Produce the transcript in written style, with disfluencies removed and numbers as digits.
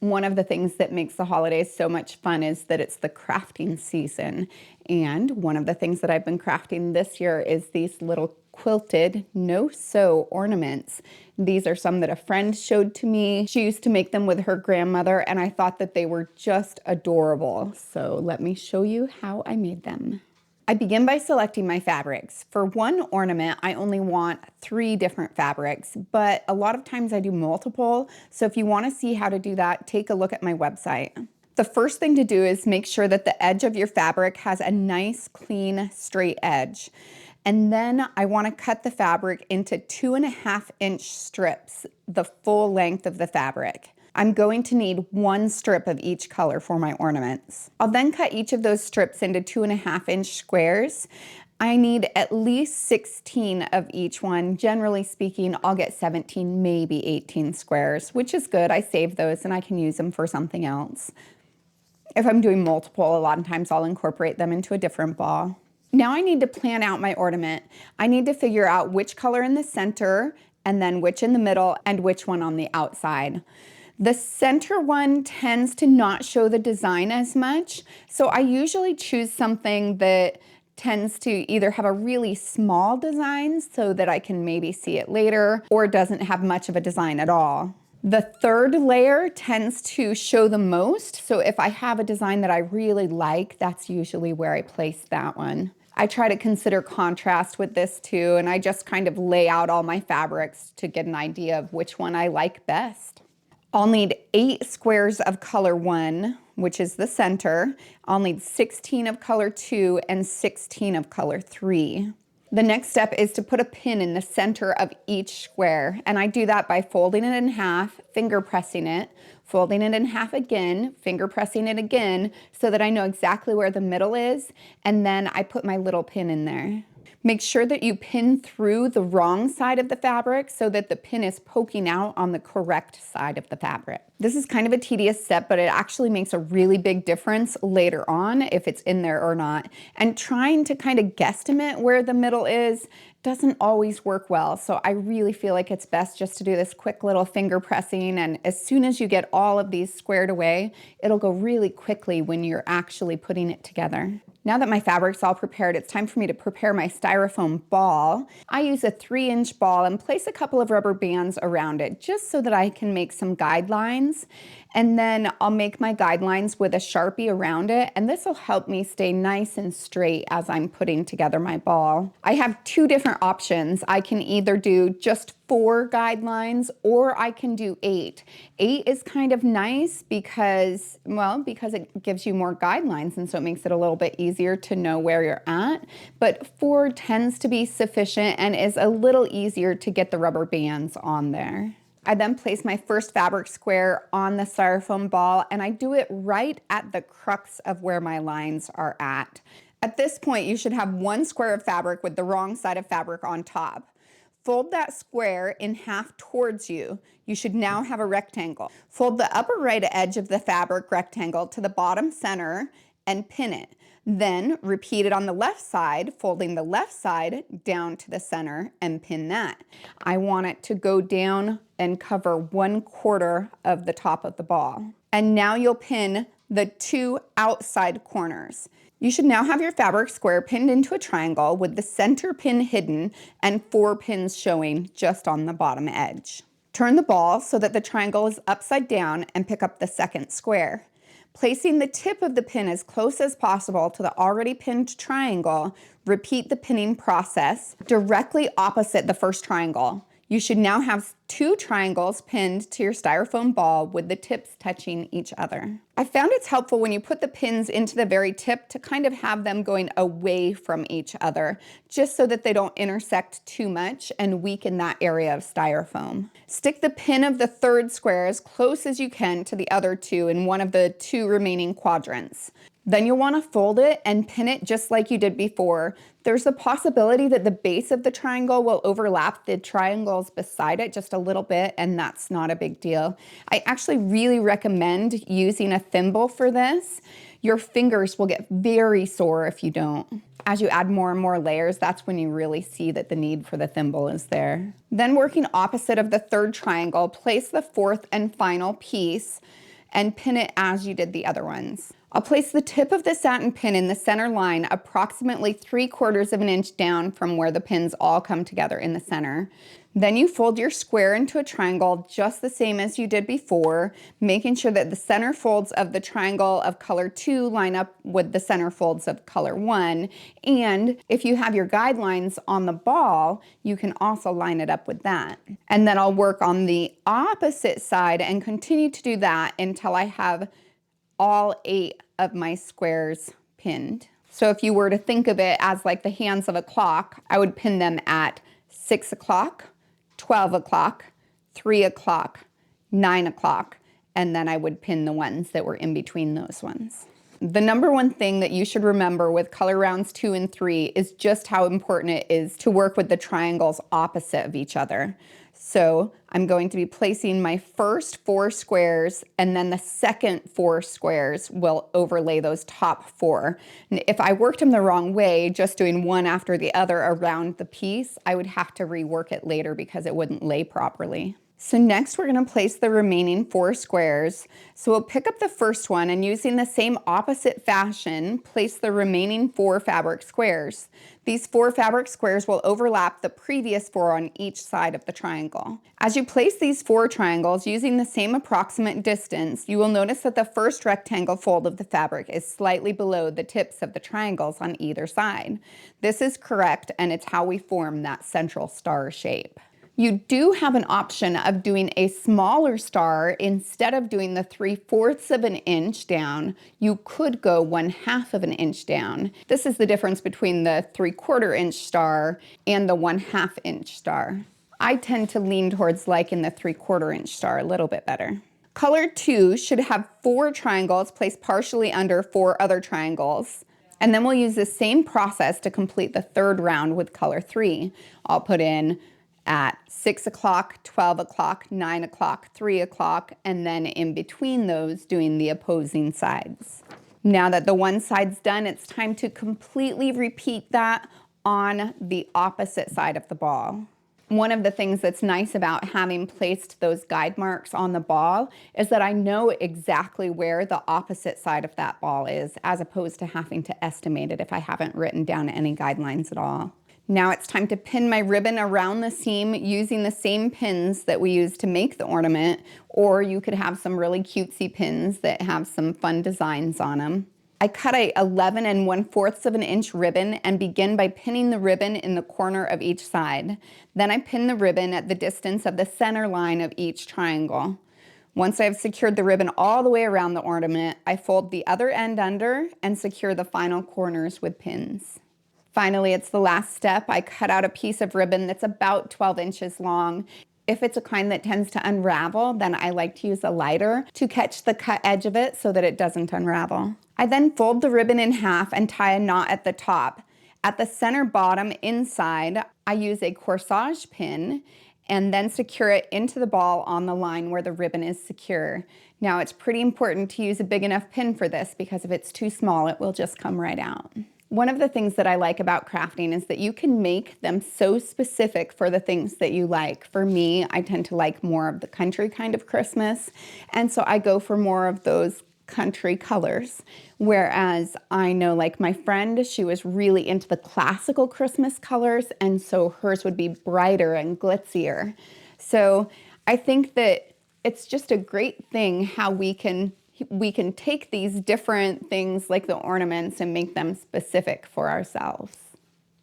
One of the things that makes the holidays so much fun is that it's the crafting season. And one of the things that I've been crafting this year is these little quilted no-sew ornaments. These are some that a friend showed to me. She used to make them with her grandmother, and I thought that they were just adorable. So let me show you how I made them. I begin by selecting my fabrics. For one ornament, I only want 3 different fabrics, but a lot of times I do multiple. So if you want to see how to do that, take a look at my website. The first thing to do is make sure that the edge of your fabric has a nice, clean, straight edge. And then I want to cut the fabric into 2.5-inch strips, the full length of the fabric. I'm going to need 1 strip of each color for my ornaments. I'll then cut each of those strips into 2.5-inch squares. I need at least 16 of each one. Generally speaking, I'll get 17, maybe 18 squares, which is good. I save those and I can use them for something else. If I'm doing multiple, a lot of times I'll incorporate them into a different ball. Now I need to plan out my ornament. I need to figure out which color in the center, and then which in the middle, and which one on the outside. The center one tends to not show the design as much, so I usually choose something that tends to either have a really small design so that I can maybe see it later, or doesn't have much of a design at all. The third layer tends to show the most, so if I have a design that I really like, that's usually where I place that one. I try to consider contrast with this too, and I just kind of lay out all my fabrics to get an idea of which one I like best. I'll need 8 squares of color 1, which is the center. I'll need 16 of color 2 and 16 of color 3. The next step is to put a pin in the center of each square, and I do that by folding it in half, finger pressing it, folding it in half again, finger pressing it again, so that I know exactly where the middle is, and then I put my little pin in there. Make sure that you pin through the wrong side of the fabric so that the pin is poking out on the correct side of the fabric. This is kind of a tedious step, but it actually makes a really big difference later on if it's in there or not. And trying to kind of guesstimate where the middle is doesn't always work well. So I really feel like it's best just to do this quick little finger pressing, and as soon as you get all of these squared away, it'll go really quickly when you're actually putting it together. Now that my fabric's all prepared, it's time for me to prepare my styrofoam ball. I use a 3-inch ball and place a couple of rubber bands around it just so that I can make some guidelines. And then I'll make my guidelines with a Sharpie around it, and this will help me stay nice and straight as I'm putting together my ball. I have 2 different options. I can either do just 4 guidelines, or I can do 8. 8 is kind of nice because it gives you more guidelines, and so it makes it a little bit easier to know where you're at. But 4 tends to be sufficient and is a little easier to get the rubber bands on there. I then place my first fabric square on the styrofoam ball, and I do it right at the crux of where my lines are at. At this point, you should have 1 square of fabric with the wrong side of fabric on top. Fold that square in half towards you. You should now have a rectangle. Fold the upper right edge of the fabric rectangle to the bottom center and pin it. Then repeat it on the left side, folding the left side down to the center and pin that. I want it to go down and cover 1/4 of the top of the ball. And now you'll pin the 2 outside corners. You should now have your fabric square pinned into a triangle with the center pin hidden and 4 pins showing just on the bottom edge. Turn the ball so that the triangle is upside down and pick up the second square. Placing the tip of the pin as close as possible to the already pinned triangle, repeat the pinning process directly opposite the first triangle. You should now have 2 triangles pinned to your styrofoam ball with the tips touching each other. I found it's helpful when you put the pins into the very tip to kind of have them going away from each other, just so that they don't intersect too much and weaken that area of styrofoam. Stick the pin of the 3rd square as close as you can to the other 2 in one of the 2 remaining quadrants. Then you'll want to fold it and pin it just like you did before. There's a possibility that the base of the triangle will overlap the triangles beside it just a little bit, and that's not a big deal. I actually really recommend using a thimble for this. Your fingers will get very sore if you don't. As you add more and more layers, that's when you really see that the need for the thimble is there. Then working opposite of the 3rd triangle, place the 4th and final piece and pin it as you did the other ones. I'll place the tip of the satin pin in the center line approximately 3/4 of an inch down from where the pins all come together in the center. Then you fold your square into a triangle just the same as you did before, making sure that the center folds of the triangle of color 2 line up with the center folds of color 1. And if you have your guidelines on the ball, you can also line it up with that. And then I'll work on the opposite side and continue to do that until I have all 8 of my squares pinned. So if you were to think of it as like the hands of a clock, I would pin them at 6 o'clock, 12 o'clock, 3 o'clock, 9 o'clock, and then I would pin the ones that were in between those ones. The number one thing that you should remember with color rounds 2 and 3 is just how important it is to work with the triangles opposite of each other. So I'm going to be placing my first 4 squares, and then the second 4 squares will overlay those top 4. And if I worked them the wrong way, just doing one after the other around the piece, I would have to rework it later because it wouldn't lay properly. So next we're going to place the remaining 4 squares. So we'll pick up the first one and using the same opposite fashion, place the remaining 4 fabric squares. These 4 fabric squares will overlap the previous 4 on each side of the triangle. As you place these 4 triangles using the same approximate distance, you will notice that the first rectangle fold of the fabric is slightly below the tips of the triangles on either side. This is correct, and it's how we form that central star shape. You do have an option of doing a smaller star. Instead of doing the 3/4 of an inch down, you could go 1/2 of an inch down. This is the difference between the 3/4 inch star and the 1/2 inch star. I tend to lean towards liking the 3/4 inch star a little bit better. Color 2 should have 4 triangles placed partially under 4 other triangles. And then we'll use the same process to complete the third round with color 3. I'll put in at 6 o'clock, 12 o'clock, 9 o'clock, 3 o'clock, and then in between those doing the opposing sides. Now that the one side's done, it's time to completely repeat that on the opposite side of the ball. One of the things that's nice about having placed those guide marks on the ball is that I know exactly where the opposite side of that ball is, as opposed to having to estimate it if I haven't written down any guidelines at all. Now it's time to pin my ribbon around the seam using the same pins that we used to make the ornament, or you could have some really cutesy pins that have some fun designs on them. I cut a 11 1/4 of an inch ribbon and begin by pinning the ribbon in the corner of each side. Then I pin the ribbon at the distance of the center line of each triangle. Once I've secured the ribbon all the way around the ornament, I fold the other end under and secure the final corners with pins. Finally, it's the last step. I cut out a piece of ribbon that's about 12 inches long. If it's a kind that tends to unravel, then I like to use a lighter to catch the cut edge of it so that it doesn't unravel. I then fold the ribbon in half and tie a knot at the top. At the center bottom inside, I use a corsage pin and then secure it into the ball on the line where the ribbon is secure. Now it's pretty important to use a big enough pin for this because if it's too small, it will just come right out. One of the things that I like about crafting is that you can make them so specific for the things that you like. For me, I tend to like more of the country kind of Christmas, and so I go for more of those country colors. Whereas I know like my friend, she was really into the classical Christmas colors, and so hers would be brighter and glitzier. So I think that it's just a great thing how we can take these different things like the ornaments and make them specific for ourselves.